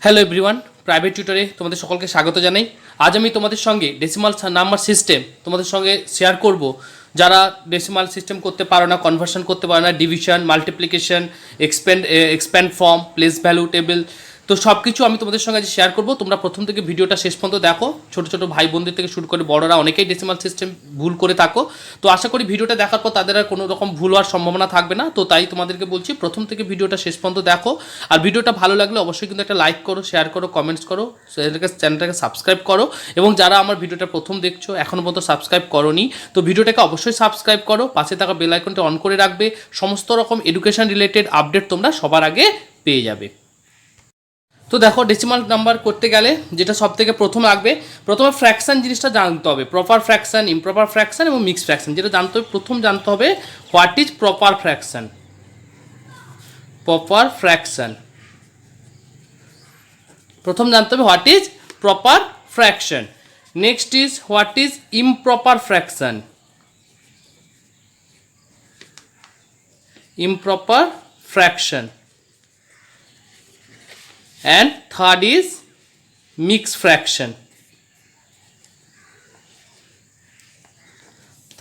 Hello everyone, private টিউটরে তোমাদের সকলকে স্বাগত জানাই। আজ আমি তোমাদের সঙ্গে ডেসিমাল নাম্বার সিস্টেম তোমাদের সঙ্গে শেয়ার করব। যারা ডেসিমাল সিস্টেম করতে পারো না, কনভার্সন করতে পারো না, division, multiplication, expand form, place value table, তো সব কিছু আমি তোমাদের সঙ্গে আজ শেয়ার করব। তোমরা প্রথম থেকে ভিডিওটা শেষ পর্যন্ত দেখো। ছোটো ছোটো ভাই বোনদের থেকে শুরু করে বড়রা অনেকেই ডেসিমাল সিস্টেম ভুল করে থাকো। তো আশা করি ভিডিওটা দেখার পর তাদের আর কোনো রকম ভুল হওয়ার সম্ভাবনা থাকবে না। তো তাই তোমাদেরকে বলছি প্রথম থেকে ভিডিওটা শেষ পর্যন্ত দেখো। আর ভিডিওটা ভালো লাগলে অবশ্যই কিন্তু একটা লাইক করো, শেয়ার করো, কমেন্টস করো, চ্যানেলটাকে সাবস্ক্রাইব করো। এবং যারা আমার ভিডিওটা প্রথম দেখছো এখনও পর্যন্ত সাবস্ক্রাইব করোনি, তো ভিডিওটাকে অবশ্যই সাবস্ক্রাইব করো, পাশে থাকা বেল আইকনটা অন করে রাখবে। সমস্ত রকম এডুকেশন রিলেটেড আপডেট তোমরা সবার আগে পেয়ে যাবে। তো দেখো, ডেসিমাল নাম্বার করতে গেলে যেটা সব থেকে প্রথম লাগবে, প্রথমে ফ্র্যাকশন জিনিসটা জানতে হবে। প্রপার ফ্র্যাকশন, ইমপ্রপার ফ্র্যাকশন এবং মিক্সড ফ্র্যাকশন যেটা জানতে হবে, প্রথম জানতে হবে what is proper fraction. Proper fraction প্রথম জানতে হবে what is proper fraction. Next is what is improper fraction. Improper fraction. And third is mixed fraction.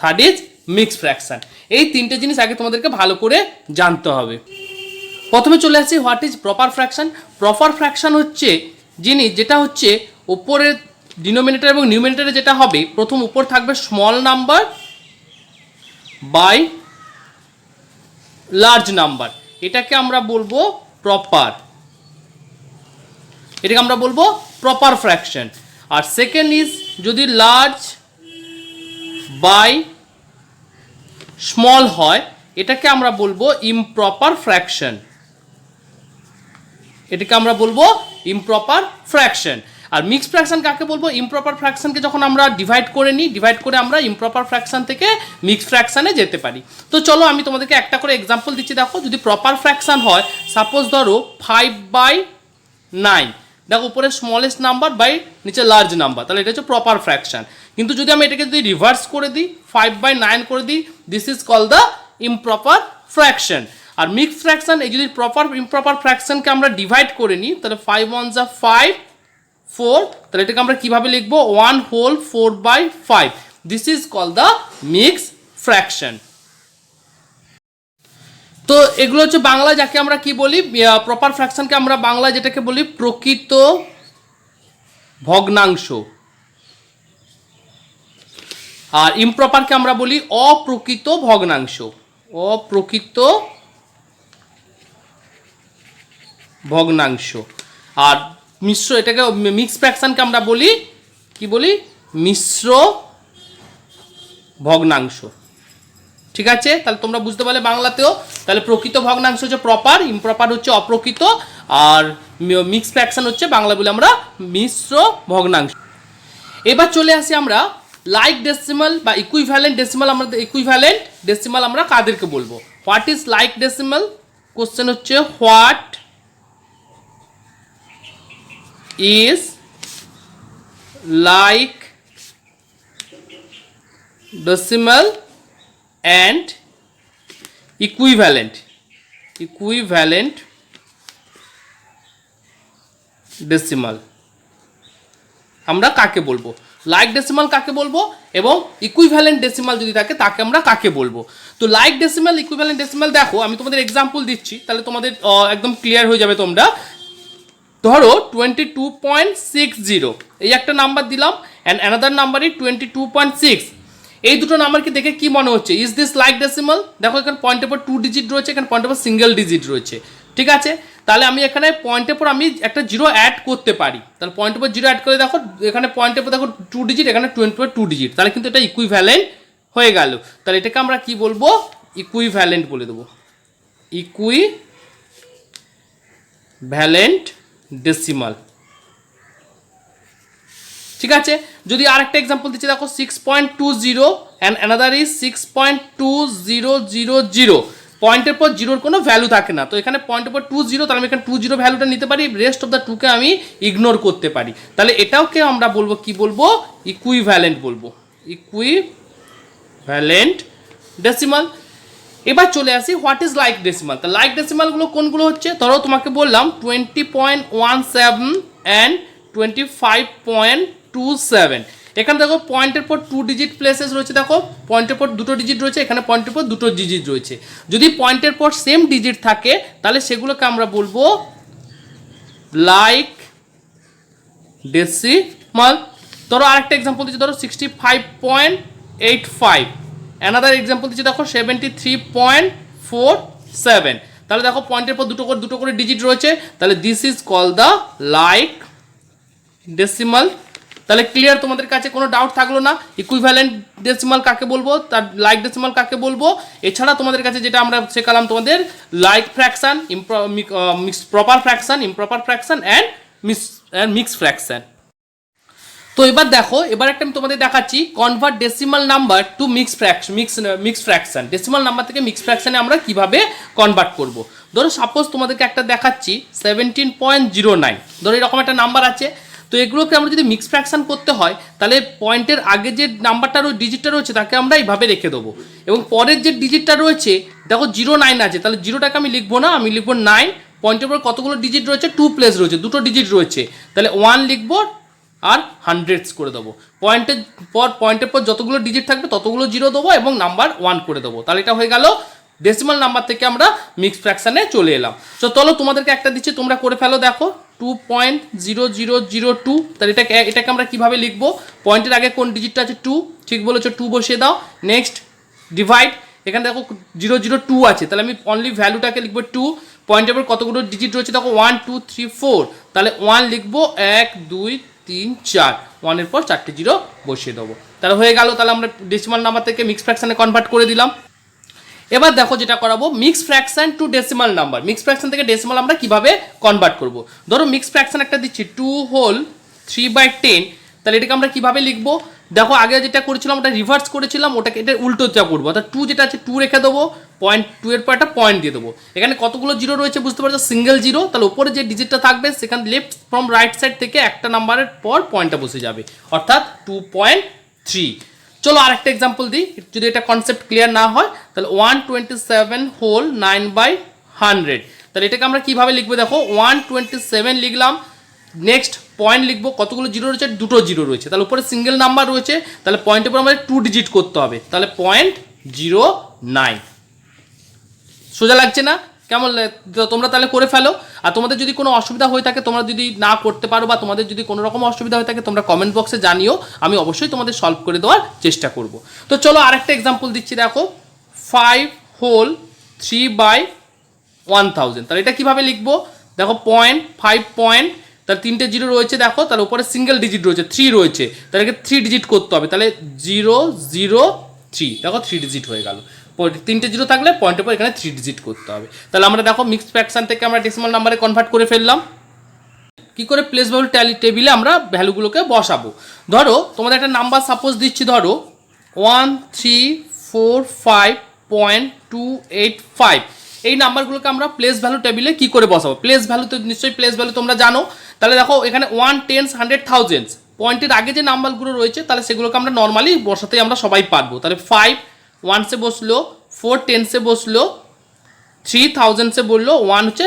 Third is mixed fraction. এই তিনটে জিনিস আগে তোমাদেরকে ভালো করে জানতে হবে। প্রথমে চলে আসছি what is proper fraction. Proper fraction হচ্ছে জিনিস যেটা হচ্ছে উপরের ডিনোমিনেটর এবং নিউমিনেটরে যেটা হবে, প্রথম উপর থাকবে small number by large number, এটাকে আমরা বলবো প্রপার। এটাকে আমরা বলবো প্রপার ফ্র্যাকশন। আর সেকেন্ড ইজ যদি লার্জ বাই স্মল হয়, এটাকে আমরা বলবো ইমপ্রপার ফ্র্যাকশন। এটাকে আমরা বলবো ইমপ্রপার ফ্র্যাকশন। আর মিক্সড ফ্র্যাকশন কাকে বলবো? ইমপ্রপার ফ্র্যাকশনকে যখন আমরা ডিভাইড করে নিই, ডিভাইড করে আমরা ইমপ্রপার ফ্র্যাকশন থেকে মিক্সড ফ্র্যাকশনে যেতে পারি। তো চলো আমি তোমাদেরকে একটা করে এক্সাম্পল দিচ্ছি। দেখো, যদি প্রপার ফ্র্যাকশন হয়, সাপোজ ধরো 5/9, দেখো উপরে স্মলেস্ট নাম্বার বাই নিচে লার্জ নাম্বার, তাহলে এটা হচ্ছে প্রপার ফ্র্যাকশন। কিন্তু যদি আমি এটাকে যদি রিভার্স করে দিই, 5/9 করে দিই, this is call the improper fraction. আর মিক্সড ফ্র্যাকশন, এই যদি প্রপার ইমপ্রপার ফ্র্যাকশনকে আমরা ডিভাইড করে নিই, তাহলে 5 1 যা 5, 4, তাহলে এটাকে আমরা কিভাবে লিখবো? 1 whole 4/5, this is call the mixed fraction. তো এগুলো হচ্ছে বাংলা যাকে আমরা কি বলি, প্রপার ফ্র্যাকশনকে আমরা বাংলা যেটাকে বলি প্রকৃত ভগ্নাংশ। আর ইমপ্রপারকে আমরা বলি অপ্রকৃত ভগ্নাংশ। অপ্রকৃত ভগ্নাংশ। আর মিশ্র, এটাকে মিক্সড ফ্র্যাকশনকে আমরা বলি কি বলি? মিশ্র ভগ্নাংশ। ঠিক আছে, তাহলে তোমরা বুঝতে পারলে বাংলাতেও। তাহলে প্রকৃত ভগ্নাংশ হচ্ছে প্রপার, ইমপ্রপার হচ্ছে অপ্রকৃত, আর মিক্সড ফ্র্যাকশন হচ্ছে বাংলা বলে আমরা মিশ্র ভগ্নাংশ। এবার চলে আসি আমরা লাইক ডেসিমাল বা ইকুইভ্যালেন্ট ডেসিমাল। আমরা ইকুইভ্যালেন্ট ডেসিমাল আমরা কাদেরকে বলবো? What is like decimal? Question হচ্ছে what is like decimal and equivalent decimal আমরা কাকে বলবো? লাইক ডেসিমাল কাকে বলবো এবং ইকুইভ্যালেন্ট ডেসিমাল যদি থাকে তাকে আমরা কাকে বলবো? তো লাইক ডেসিমাল, ইকুইভ্যালেন্ট ডেসিমাল, দেখো আমি তোমাদের এক্সাম্পল দিচ্ছি, তাহলে তোমাদের একদম ক্লিয়ার হয়ে যাবে। তোমরা ধরো 22.60, এই একটা নাম্বার দিলাম, অ্যান্ড অ্যানাদার নাম্বার ইজ 22.6। এই দুটো নাম্বারকে দেখে কি মনে হচ্ছে? Is this like decimal? দেখো এখানে পয়েন্টের পর 2 ডিজিট রয়েছে, এখানে পয়েন্টের পর সিঙ্গেল ডিজিট রয়েছে। ঠিক আছে, তাহলে আমি এখানে পয়েন্টের পর আমি একটা জিরো অ্যাড করতে পারি। তাহলে পয়েন্টের পর জিরো অ্যাড করে দেখো, এখানে পয়েন্টের পর দেখো 2 ডিজিট, এখানে 2 ডিজিট, তাহলে কিন্তু এটা ইকুইভ্যালেন্ট হয়ে গেল। তাহলে এটাকে আমরা কি বলবো? ইকুইভ্যালেন্ট বলে দেবো। Equivalent decimal. ঠিক আছে, যদি আরেকটা এক্সাম্পল দিচ্ছি, দেখো 6.20 অ্যান্ড অ্যানাদার ইজ 6.2000। পয়েন্টের পর জিরোর কোনো ভ্যালু থাকে না, তো এখানে পয়েন্টের পর 20, তাহলে আমি এখানে 20 ভ্যালুটা নিতে পারি, রেস্ট অফ দ্য 2কে আমি ইগনোর করতে পারি। তাহলে এটাওকে আমরা বলবো কি বলবো? ইকুইভ্যালেন্ট বলবো। Equivalent decimal. এবার চলে আসি হোয়াট ইজ লাইক ডেসিমাল। তা লাইক ডেসিমালগুলো কোনগুলো হচ্ছে, ধরো তোমাকে বললাম 20.17 অ্যান্ড 25.27। এখানে দেখো পয়েন্টের পর 2 ডিজিট প্লেসেস রয়েছে, দেখো পয়েন্টের পর 2টো ডিজিট রয়েছে, এখানে পয়েন্টের পর 2টো ডিজিট রয়েছে। যদি পয়েন্টের পর সেম ডিজিট থাকে তাহলে সেগুলোকে আমরা বলবো লাইক ডেসিমাল। ধরো আরেকটা এক্সাম্পল দিচ্ছি, ধরো 65.85, অ্যানাদার এক্সাম্পল দিচ্ছি দেখো 73.47। তাহলে দেখো পয়েন্টের পর দুটো করে ডিজিট রয়েছে, তাহলে this is call the like decimal. তাহলে ক্লিয়ার, তোমাদের কাছে কোনো ডাউট থাকলো না ইকুইভ্যালেন্ট ডেসিমাল কাকে বলবো, তার লাইক ডেসিমাল কাকে বলবো। এছাড়া তোমাদের কাছে যেটা আমরা শেখালাম তোমাদের like fraction, proper fraction, improper fraction and mix fraction. তো এবার দেখো, এবার একটা আমি তোমাদের দেখাচ্ছি convert decimal number to mix fraction. Decimal number থেকে মিক্স ফ্র্যাকশনে আমরা কিভাবে কনভার্ট করব। ধরো সাপোজ তোমাদেরকে একটা দেখাচ্ছি 17.09, ধরো এরকম একটা নাম্বার আছে। তো এগুলোকে আমরা যদি মিক্স ফ্র্যাকশন করতে হয় তাহলে পয়েন্টের আগে যে নাম্বারটা ডিজিটটা রয়েছে তাকে আমরা এইভাবে রেখে দেবো, এবং পরের যে ডিজিটটা রয়েছে দেখো 09 আছে, তাহলে জিরোটাকে আমি লিখবো না, আমি লিখবো 9। পয়েন্টের পর কতগুলো ডিজিট রয়েছে, 2 প্লেস রয়েছে, 2টো ডিজিট রয়েছে, তাহলে 1 লিখবো আর হান্ড্রেডস করে দেবো। পয়েন্টের পর যতগুলো ডিজিট থাকবে ততগুলো জিরো দেবো এবং নাম্বার 1 করে দেবো। তাহলে এটা হয়ে গেল ডেসিমাল নাম্বার থেকে আমরা মিক্স ফ্র্যাকশনে চলে এলাম। তো চলো তোমাদেরকে একটা দিচ্ছি, তোমরা করে ফেলো। দেখো 2.0002, তাহলে এটাকে আমরা কিভাবে লিখবো, পয়েন্টের আগে কোন ডিজিটটা আছে 2, ঠিক বলেছো 2 বসিয়ে দাও। নেক্সট ডিভাইড, এখানে দেখো 002 আছে, তাহলে আমি অনলি ভ্যালুটাকে লিখবো 2। পয়েন্টের পর কতগুলো ডিজিট রয়েছে দেখো 1 2 3 4, তাহলে 1 লিখবো, 1 2 3 4, 1-এর পর 4টে জিরো বসিয়ে দেবো। তাহলে হয়ে গেল, তাহলে আমরা ডেসিমাল নাম্বার থেকে মিক্স ফ্র্যাকশনে কনভার্ট করে দিলাম। এবার দেখো যেটা করাবো mix fraction to decimal number. Mix fraction থেকে ডেসিমাল আমরা কিভাবে কনভার্ট করব। ধরো মিক্স ফ্র্যাকশন একটা দিচ্ছি 2 হোল 3/10, তাহলে এটাকে আমরা কিভাবে লিখবো, দেখো আগে যেটা করেছিলাম ওটা রিভার্স করেছিলাম, ওটাকে এটা উল্টোটা করবো, অর্থাৎ 2 যেটা আছে 2 রেখে দেবো, 2 এর পর একটা পয়েন্ট দিয়ে দেবো। এখানে কতগুলো জিরো রয়েছে বুঝতে পারছো, সিঙ্গেল জিরো, তাহলে উপরে যে ডিজিটটা থাকবে সেখানে লেফট ফ্রম রাইট সাইড থেকে একটা নাম্বারের পর পয়েন্টটা বসে যাবে, অর্থাৎ 2.3। চলো আরেকটা এক্সাম্পল দিই, যদি এটা কনসেপ্ট ক্লিয়ার না হয় তাহলে 127 হোল 9/100, তাহলে এটাকে আমরা কিভাবে লিখবো, দেখো 127 লিখলাম, নেক্সট পয়েন্ট লিখবো, কতগুলো জিরো রয়েছে, 2টো জিরো রয়েছে, তাহলে উপরে সিঙ্গেল নাম্বার রয়েছে, তাহলে পয়েন্টের উপর আমাদের 2 ডিজিট করতে হবে, তাহলে 0.09। সোজা লাগছে না? কেমন তোমরা তাহলে করে ফেলো। আর তোমাদের যদি কোনো অসুবিধা হয়ে থাকে, তোমরা যদি না করতে পারো বা তোমাদের যদি কোনো রকম অসুবিধা হয়ে থাকে তোমরা কমেন্ট বক্সে জানিও, আমি অবশ্যই তোমাদের সলভ করে দেওয়ার চেষ্টা করব। তো চলো আরেকটা এক্সাম্পল দিচ্ছি, দেখো 5 হোল 3/1000, তাহলে এটা কিভাবে লিখবো, দেখো 5 পয়েন্ট, তাহলে 3টে জিরো রয়েছে দেখো, তাহলে উপরে সিঙ্গেল ডিজিট রয়েছে 3 রয়েছে, তাহলে 3 ডিজিট করতে হবে, তাহলে 003, দেখো 3 ডিজিট হয়ে গেল। 3টে জিরো থাকলে পয়েন্টের পর এখানে 3 ডিজিট করতে হবে। তাহলে আমরা দেখো মিক্স ফ্র্যাকশন থেকে আমরা ডেসিমাল নাম্বারে কনভার্ট করে ফেললাম। কি করে প্লেস ভ্যালু টেবিলে আমরা ভ্যালুগুলোকে বসাবো। ধরো তোমাদের একটা নাম্বার সাপোজ দিচ্ছি, ধরো 1345.285, এই নাম্বারগুলোকে আমরা প্লেস ভ্যালু টেবিলে কি করে বসাবো। প্লেস ভ্যালু তো নিশ্চয়ই প্লেস ভ্যালু তোমরা জানো, তাহলে দেখো এখানে 1 10 100 1000 পয়েন্টের আগে যে নাম্বারগুলো রয়েছে তাহলে সেগুলোকে আমরা নর্মালি বসাতেই আমরা সবাই পারবো। তাহলে 5 1 से বসলো, 4 10 से বসলো, 3 1000 से বললো, 1 হচ্ছে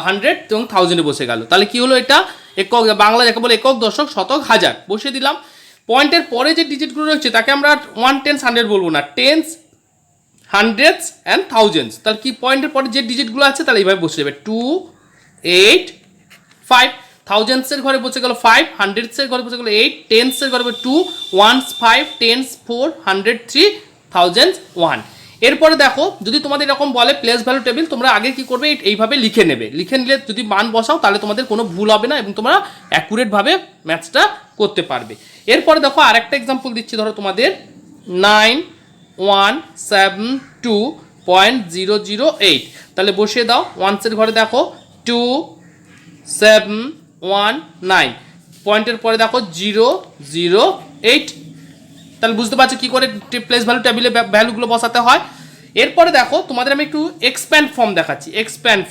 100 এবং 1000 এ বসে গেল। তাহলে কি হলো, এটা একক, বাংলা যাকে বলে একক, দশক, শতক, হাজার বসিয়ে দিলাম। পয়েন্টের পরে যে ডিজিটগুলো রয়েছে তাকে আমরা 1 10 100 বলবো না, টেন্স, হান্ড্রেডস অ্যান্ড থাউজেন্ডস। তাহলে কি পয়েন্টের পরে যে ডিজিটগুলো আছে তাহলে এইভাবে বসে যাবে 2 8 5, থাউজেন্ডসের ঘরে বসে গেল 5, হান্ড্রেডসের ঘরে বসে গেল 8, টেন্সের ঘরে 2, 1s 5, 10s 4, 100 3, থাউজেন্ডস 1। এরপরে দেখো যদি তোমাদের এরকম বলে প্লেস ভ্যালু টেবিল, তোমরা আগে কি করবে, এইভাবে লিখে নেবে। লিখে নিলে যদি মান বসাও তাহলে তোমাদের কোনো ভুল হবে না এবং তোমরা অ্যাকুরেটভাবে ম্যাথসটা করতে পারবে। এরপরে দেখো আরেকটা এক্সাম্পল দিচ্ছি, ধরো তোমাদের 9172.008, তাহলে বসিয়ে দাও। ওয়ান্সের ঘরে দেখো 2719, পয়েন্টের পরে দেখো 008, তাহলে বুঝতে পারছো কি করে প্লেস ভ্যালু টেবিলে ভ্যালুগুলো বসাতে হয়। এরপরে দেখো তোমাদের আমি একটু এক্সপ্যান্ড ফর্ম দেখাচ্ছি, এক্সপ্যান্ড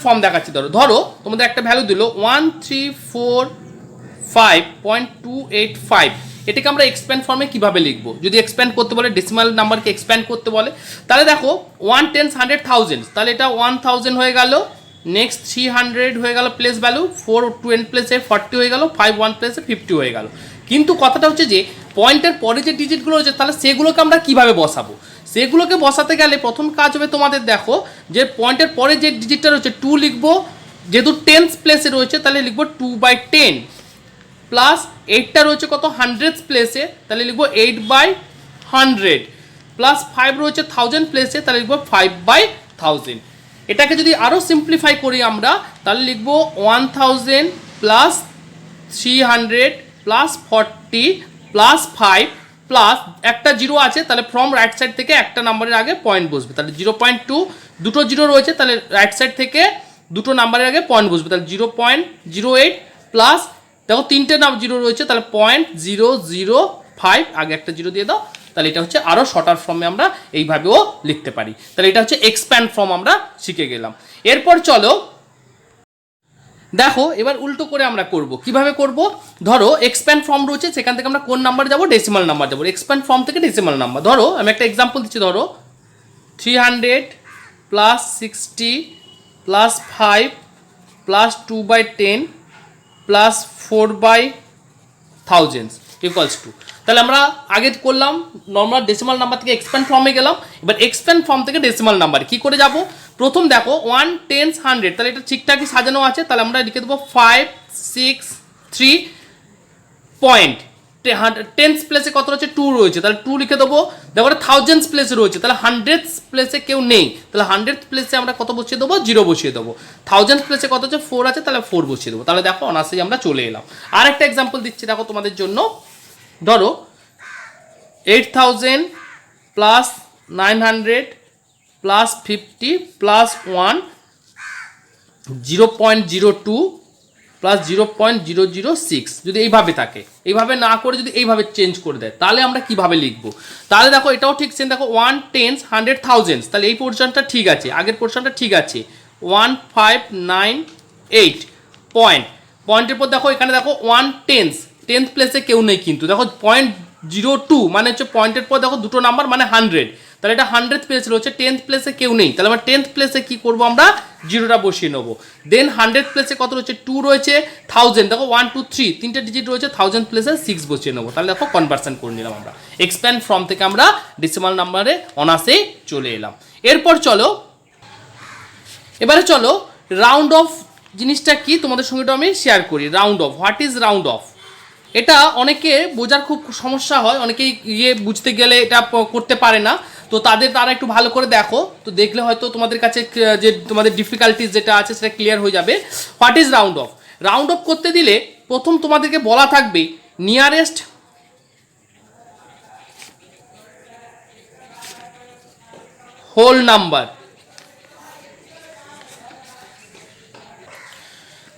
ফর্ম দেখাচ্ছি। ধরো তোমাদের একটা ভ্যালু দিল 1345.285, এটাকে আমরা এক্সপ্যান্ড ফর্মে কিভাবে লিখবো, যদি এক্সপ্যান্ড করতে বলে ডেসিমাল নাম্বারকে এক্সপ্যান্ড করতে বলে, তাহলে দেখো 1 10 100 1000, তাহলে এটা 1000 হয়ে গেল, নেক্সট 300 হয়ে গেল প্লেস ভ্যালু, 4 20 প্লেসে 40 হয়ে গেল, 5 1 প্লেসে 50 হয়ে গেল। কিন্তু কথাটা হচ্ছে যে পয়েন্টের পরে যে ডিজিটগুলো রয়েছে তাহলে সেগুলোকে আমরা কিভাবে বসাবো, সেগুলোকে বসাতে গেলে প্রথম কাজ হবে তোমাদের, দেখো যে পয়েন্টের পরে যে ডিজিটটা রয়েছে 2 লিখবো, যেহেতু টেন্স প্লেসে রয়েছে তাহলে লিখবো 2/10, প্লাস 8টা রয়েছে কত 100th প্লেসে তাহলে লিখবো 8/100, প্লাস 5 রয়েছে 1000 প্লেসে তাহলে লিখবো 5/1000। এটাকে যদি আরও সিম্পলিফাই করি আমরা তাহলে লিখবো 1000 প্লাস 300 প্লাস 40 প্লাস 5 প্লাস একটা জিরো আছে, তাহলে ফ্রম রাইট সাইড থেকে একটা নাম্বারের আগে পয়েন্ট বসবে, তাহলে 0.2, দুটো জিরো রয়েছে তাহলে রাইট সাইড থেকে দুটো নাম্বারের আগে পয়েন্ট বসবে, তাহলে 0.08 প্লাস দেখো তিনটে নাম জিরো রয়েছে তাহলে 0.005, আগে একটা জিরো দিয়ে দাও, তাহলে এটা হচ্ছে আরও শর্টার ফর্মে আমরা এইভাবেও লিখতে পারি। তাহলে এটা হচ্ছে এক্সপ্যান্ড ফর্ম আমরা শিখে গেলাম। এরপর চলো দেখো এবার উল্টো করে আমরা করব, কিভাবে করব, ধরো এক্সপ্যান্ড ফর্ম রয়েছে সেখান থেকে আমরা কোন নাম্বার যাব, ডেসিমাল নাম্বার যাব, এক্সপ্যান্ড ফর্ম থেকে ডেসিমাল নাম্বার। ধরো আমি একটা এক্সাম্পল দিচ্ছি, ধরো 300 plus 60 plus 5 plus 2/10 plus 4/1000 equals to, তাহলে আমরা আগে করলাম নর্মাল ডেসিমাল নাম্বার থেকে এক্সপ্যান্ড ফর্মে গেলাম, এবার এক্সপ্যান্ড ফর্ম থেকে ডেসিমাল নাম্বার কি করে যাব, প্রথম দেখো 1 10 100, তাহলে এটা ঠিকঠাকই সাজানো আছে, তাহলে আমরা লিখে দেবো 5 6 3 পয়েন্ট, টেন্স প্লেসে কত রয়েছে 2 রয়েছে তাহলে 2 লিখে দেবো, দেখো 1000 প্লেসে রয়েছে তাহলে 100 প্লেসে কেউ নেই তাহলে 100 প্লেসে আমরা কত বসিয়ে দেবো, 0 বসিয়ে দেবো, 1000 প্লেসে কত আছে 4 আছে তাহলে 4 বসিয়ে দেবো, তাহলে দেখো অনার্সেই আমরা চলে এলাম। আর একটা এক্সাম্পল দিচ্ছি দেখো তোমাদের জন্য, ধরো 8000 প্লাস 900 প্লাস 50 প্লাস 1 0.02 প্লাস 0.006, যদি এইভাবে থাকে, এইভাবে না করে যদি এইভাবে চেঞ্জ করে দেয় তাহলে আমরা কিভাবে লিখবো, তাহলে দেখো এটাও ঠিক সেম, দেখো 1 10 100 1000, তাহলে এই পোর্শনটা ঠিক আছে, আগের পোর্শনটা ঠিক আছে, 1598 পয়েন্টের পর দেখো এখানে দেখো 1 10th প্লেসে কেউ নেই, কিন্তু দেখো 0.02 মানে হচ্ছে পয়েন্টের পর দেখো দুটো নাম্বার মানে 100, তাহলে এটা 100th প্লেসে রয়েছে, 10th প্লেসে কেউ নেই, তাহলে আমরা 10th প্লেসে কি করবো, আমরা জিরোটা বসিয়ে নেবো, দেন 100th প্লেসে কত রয়েছে 2 রয়েছে, 1000 দেখো 1 2 3 তিনটে ডিজিট রয়েছে, 1000 প্লেসে 6 বসিয়ে নেবো, তাহলে দেখো কনভার্সন করে নিলাম আমরা, এক্সপ্যান্ড ফর্ম থেকে আমরা ডেসিমাল নাম্বারে অনার্সেই চলে এলাম। এরপর চলো এবারে চলো রাউন্ড অফ জিনিসটা কি তোমাদের সঙ্গে আমি শেয়ার করি। Round of, what is round of, এটা অনেকে বোঝার খুব সমস্যা হয়, অনেকেই বুঝতে গেলে এটা করতে পারে না, তো তারা একটু ভালো করে দেখো, তো দেখলে হয়তো তোমাদের কাছে যে তোমাদের ডিফিকাল্টিস যেটা আছে সেটা ক্লিয়ার হয়ে যাবে। What is round of, round of করতে দিলে প্রথম তোমাদেরকে বলা থাকবে নিয়ারেস্ট হোল নাম্বার,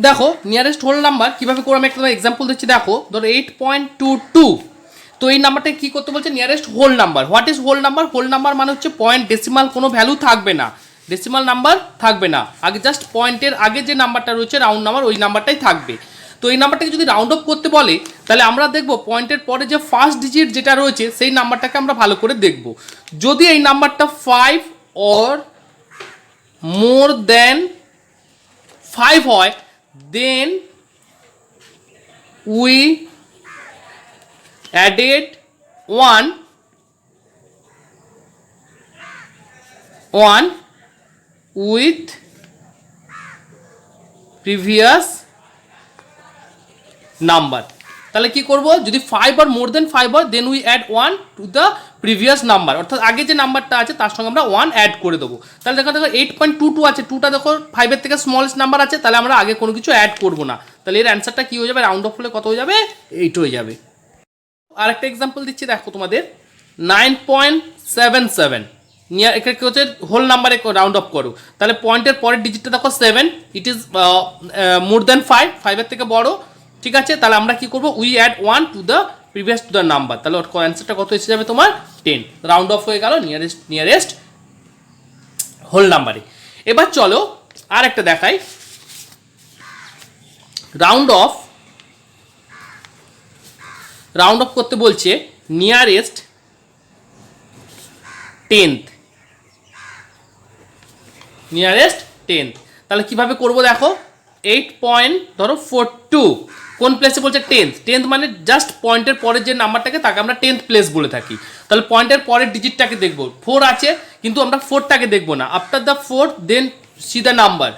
দেখো নিয়ারেস্ট হোল নাম্বার কীভাবে করে আমি একটা এক্সাম্পল দিচ্ছি, দেখো ধরো 8.22, তো এই নাম্বারটা কী করতে বলছে, nearest whole number. What is whole number, whole number মানে হচ্ছে পয়েন্ট ডেসিমাল কোনো ভ্যালু থাকবে না, ডেসিমাল নাম্বার থাকবে না, আগে জাস্ট পয়েন্টের আগে যে নাম্বারটা রয়েছে রাউন্ড নাম্বার ওই নাম্বারটাই থাকবে। তো এই নাম্বারটাকে যদি রাউন্ড অফ করতে বলে তাহলে আমরা দেখব পয়েন্টের পরে যে ফার্স্ট ডিজিট যেটা রয়েছে সেই নাম্বারটাকে আমরা ভালো করে দেখব, যদি এই নাম্বারটা 5 or মোর দেন 5 হয় then we added 1 with previous number, তাহলে কি করব, যদি 5 or more than 5 হয় then we add 1 to the previous number, অর্থাৎ আগে যে নাম্বারটা আছে তার সঙ্গে আমরা 1 অ্যাড করে দেবো। তাহলে দেখো 8.22 আছে, 2টা দেখো 5-এর থেকে স্মলেস্ট নাম্বার আছে, তাহলে আমরা আগে কোনো কিছু অ্যাড করবো না, তাহলে এর অ্যান্সারটা কি হয়ে যাবে, রাউন্ড অফ হলে কত হয়ে যাবে, 8 হয়ে যাবে। আরেকটা এক্সাম্পল দিচ্ছি দেখো তোমাদের 9.77, নিয়ার এখানে কি হচ্ছে হোল নাম্বারে রাউন্ড অফ করো, তাহলে পয়েন্টের পরের ডিজিটটা দেখো 7, ইট ইজ মোর দ্যান 5-এর থেকে বড়, ঠিক আছে, তাহলে আমরা কি করবো, we add 1 to the previous to the number, তাহলে অ্যান্সারটা কত এসে যাবে তোমার 10, রাউন্ড অফ হয়ে গেল নিয়ারেস্ট হোল নাম্বারে। এবার চলো আর একটা দেখাই, রাউন্ড অফ করতে বলছে নিয়ারেস্ট 10th, নিয়ারেস্ট 10th। তাহলে কিভাবে করব দেখো, 8.42 কোন প্লেসে বলছে 10th মানে জাস্ট পয়েন্টের পরের যে নাম্বারটাকে তাকে আমরা 10th প্লেস বলে থাকি। তাহলে পয়েন্টের পরের ডিজিটটাকে দেখব, 4 আছে কিন্তু আমরা 4টাকে দেখব না, after the 4 then see the number,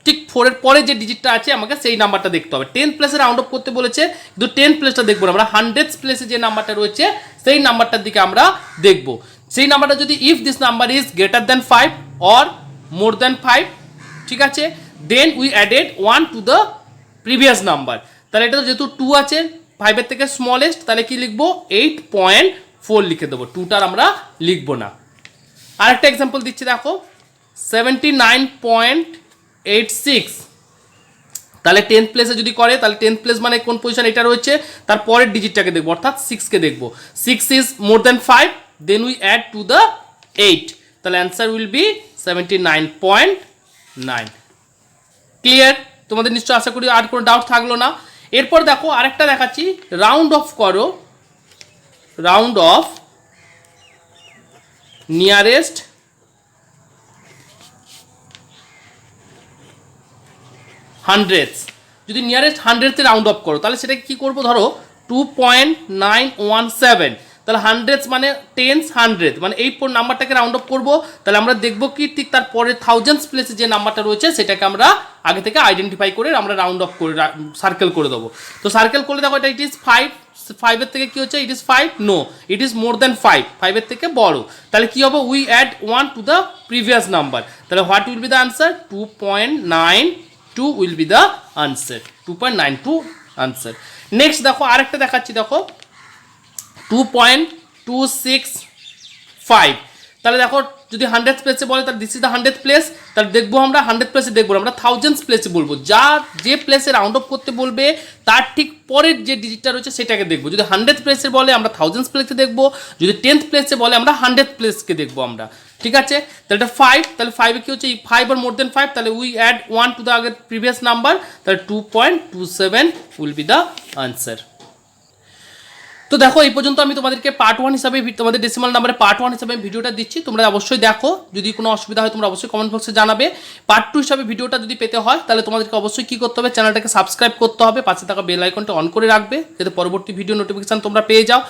ঠিক 4 এর পরে যে ডিজিটটা আছে আমাকে সেই নাম্বারটা দেখতে হবে। 10th প্লেসে রাউন্ড অফ করতে বলেছে কিন্তু 10th প্লেসটা দেখবো না, আমরা 100th প্লেসে যে নাম্বারটা রয়েছে সেই নাম্বারটার দিকে আমরা দেখব। সেই নাম্বারটা যদি if this number is greater than 5 or more than 5, ঠিক আছে, then we added 1 to the previous number. তাহলে এটা যেহেতু 2 আছে 5 এর থেকে স্মলেস্ট, তাহলে কি লিখবো 8.4 লিখে দেবো, 2টার আমরা লিখবো না। আরেকটা এক্সাম্পল দিচ্ছি দেখো, 79.86, তাহলে 10th প্লেসে যদি করে তাহলে 10th প্লেস মানে কোন পজিশন এটা রয়েছে তার পরের ডিজিটটাকে দেখবো, অর্থাৎ 6কে দেখবো। 6 is more than 5, then we add to the 8, তাহলে অ্যান্সার উইল বি 79.9। ক্লিয়ার? তোমাদের নিশ্চয় আশা করি আর কোনো ডাউট থাকলো না। এরপর দেখো আরেকটা দেখাচ্ছি, রাউন্ড অফ করো, রাউন্ড অফ নিয়ারেস্ট হান্ড্রেডস। যদি নিয়ারেস্ট হান্ড্রেডসে রাউন্ড অফ করো তাহলে সেটাকে কী করবো, ধরো 2.917, তাহলে হান্ড্রেডস মানে 10s 100 মানে এই নাম্বারটাকে রাউন্ড অফ করবো। তাহলে আমরা দেখবো কি ঠিক তারপরে থাউজেন্ডস প্লেসে যে নাম্বারটা রয়েছে সেটাকে আমরা আগে থেকে আইডেন্টিফাই করে আমরা রাউন্ড অফ করে সার্কেল করে দেবো। তো সার্কেল করলে দেখো এটা ইট ইজ 5 এর থেকে কি হচ্ছে, it is 5, no it is more than 5 এর থেকে বড়। তাহলে কি হবে, we add 1 to the previous number, তাহলে what will be the answer, 2.92 will be the answer, 2.92 answer. Next দেখো আরেকটা দেখাচ্ছি, দেখো 2.265, তাহলে দেখো যদি 100th প্লেসে বলে তাহলে this is the 100th place, তাহলে দেখবো আমরা 100th প্লেসে দেখবো আমরা থাউজেন্ডস প্লেসে বলবো, যে প্লেসে রাউন্ড অফ করতে বলবে তার ঠিক পরের যে ডিজিটটা রয়েছে সেটাকে দেখবো। যদি 100th প্লেসে বলে আমরা থাউজেন্ডস প্লেসে দেখবো, যদি 10th প্লেসে বলে আমরা 100th প্লেসকে দেখবো আমরা, ঠিক আছে। তাহলে এটা 5, তাহলে 5 কি হচ্ছে, 5 আর মোর দেন 5, তাহলে উই অ্যাড 1 টু দ্য আগের প্রিভিয়াস নাম্বার, তাহলে 2.27 উইল বি দ্য আনসার। তো দেখো এই পর্যন্ত আমি তোমাদেরকে পার্ট 1 হিসাবে তোমাদের ডেসিমাল নাম্বারে পার্ট 1 হিসাবে ভিডিওটা দিচ্ছি, তোমরা অবশ্যই দেখো, যদি কোনো অসুবিধা হয় তোমরা অবশ্যই কমেন্ট বক্সে জানাবে। পার্ট 2 হিসাবে ভিডিওটা যদি পেতে হয় তাহলে তোমাদেরকে অবশ্যই কী করতে হবে, চ্যানেলটাকে সাবস্ক্রাইব করতে হবে, পাশে থাকা বেল আইকনটা অন করে রাখবে যাতে পরবর্তী ভিডিও নোটিফিকেশান তোমরা পেয়ে যাও।